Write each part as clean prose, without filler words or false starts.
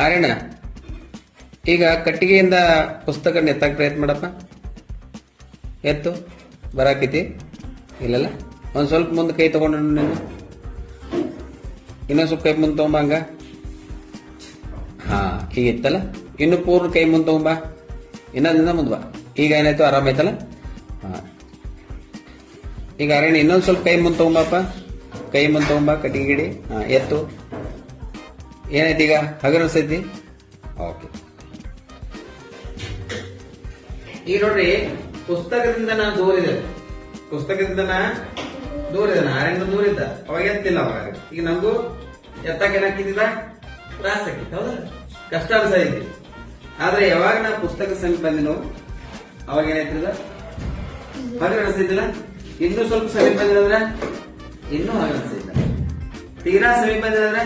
ಆರ್ಯಣ್ಣ, ಈಗ ಕಟ್ಟಿಗೆಯಿಂದ ಪುಸ್ತಕ ಎತ್ತಕ್ಕೆ ಪ್ರಯತ್ನ ಮಾಡಪ್ಪ. ಎತ್ತು ಬರಾಕೈತಿ ಇಲ್ಲಲ್ಲ, ಒಂದ್ ಸ್ವಲ್ಪ ಮುಂದೆ ಕೈ ತಗೊಂಡು ನೀನು ಇನ್ನೊಂದ್ ಸ್ವಲ್ಪ ಕೈ ಮುಂದೆ ತಗೊಂಬ. ಹಂಗ ಹಾ, ಈಗ ಇತ್ತಲ್ಲ, ಇನ್ನು ಪೂರ್ಣ ಕೈ ಮುಂದೆ ತಗೊಂಬ. ಇನ್ನೊಂದಿಂದ ಮುಂದೆ ಬಾ. ಈಗ ಏನಾಯ್ತು, ಆರಾಮಾಯ್ತಲ್ಲ. ಹಾ, ಈಗ ಅರಣ್ಯ ಇನ್ನೊಂದ್ ಸ್ವಲ್ಪ ಕೈ ಮುಂದೆ ತಗೊಂಬಪ್ಪ. ಕೈ ಮುಂದೆ ತಗೊಂಬ, ಕಟ್ಟಿಗೆ ಗಿಡಿ. ಹಾ, ಎತ್ತು. ಏನಾಯ್ತು ಈಗ, ಹಗರ ಅನ್ಸೈತಿ. ಓಕೆ, ಈಗ ನೋಡ್ರಿ, ಪುಸ್ತಕದಿಂದ ನಾ ದೂರ ಇದೆ. ಆರ್ಯಣ್ಣ ದೂರ ಇದ್ದ. ಅವಾಗ ಎತ್ತಿಲ್ಲ. ಅವಾಗ ಈಗ ನಮಗೂ ಎತ್ತಕ್ಕೆ ಏನಾಕಿದ್ದ, ತ್ರಾಸ ಆಕಿತ್ತು. ಹೌದಲ್ಲ, ಕಷ್ಟ ಅನ್ಸೈತಿ. ಆದ್ರೆ ಯಾವಾಗ ನಾ ಪುಸ್ತಕ ಸಮೀಪ ಬಂದಿನೋ ಅವಾಗ ಏನಾಯ್ತಿಲ್ಲ, ಹಗರ ಅನಿಸ್ತಿದ್ದಿಲ್ಲ. ಇನ್ನೂ ಸ್ವಲ್ಪ ಸಮೀಪ ಬಂದಿದ್ರೆ ಇನ್ನೂ ಹಗರ ಅನಿಸ್ತಿದ್ದ. ತೀರಾ ಸಮೀಪ ಬಂದಿದ್ರೆ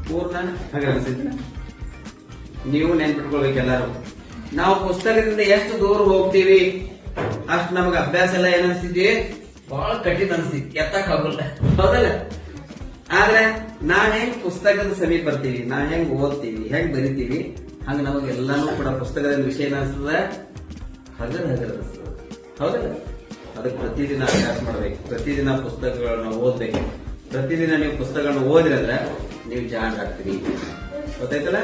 ಪೂರ್ಣ ಹಗರ ಅನಿಸ್ತಿದ್ದಿಲ್ಲ. ನೀವು ನೆನ್ಪಿಟ್ಕೊಳ್ಬೇಕು ಎಲ್ಲಾರು. ನಾವು ಪುಸ್ತಕದಿಂದ ಎಷ್ಟು ದೂರ ಹೋಗ್ತೀವಿ ಅಷ್ಟು ನಮಗ ಅಭ್ಯಾಸ ಎಲ್ಲ ಏನ್ ಅನ್ಸ್ತಿದ್ವಿ, ಬಹಳ ಕಠಿಣ ಅನ್ಸ್ತಿದ್ವಿ, ಎತ್ತಕ್ ಆಗೋಲ್ಲ. ಹೌದಲ್ಲ? ಆದ್ರೆ ನಾವ್ ಹೆಂಗ್ ಪುಸ್ತಕದ ಸಮೀಪ ಬರ್ತೀವಿ, ನಾವ್ ಹೆಂಗ್ ಓದ್ತೀವಿ, ಹೆಂಗ್ ಬರಿತೀವಿ, ಹಂಗ ನಮಗ ಎಲ್ಲಾನು ಕೂಡ ಪುಸ್ತಕದ ವಿಷಯ ಅನ್ಸ್ತದ, ಹಗರ ಅನ್ಸ್ತದ. ಹೌದಲ್ಲ? ಅದಕ್ಕೆ ಪ್ರತಿದಿನ ಅಭ್ಯಾಸ ಮಾಡ್ಬೇಕು, ಪ್ರತಿದಿನ ಪುಸ್ತಕಗಳನ್ನ ಓದ್ಬೇಕು. ಪ್ರತಿದಿನ ನೀವು ಪುಸ್ತಕಗಳನ್ನ ಓದಿರಂದ್ರೆ ನೀವು ಜಾಣರಾಗ್ತೀರಿ. ಗೊತ್ತಾಯ್ತಲ್ಲ?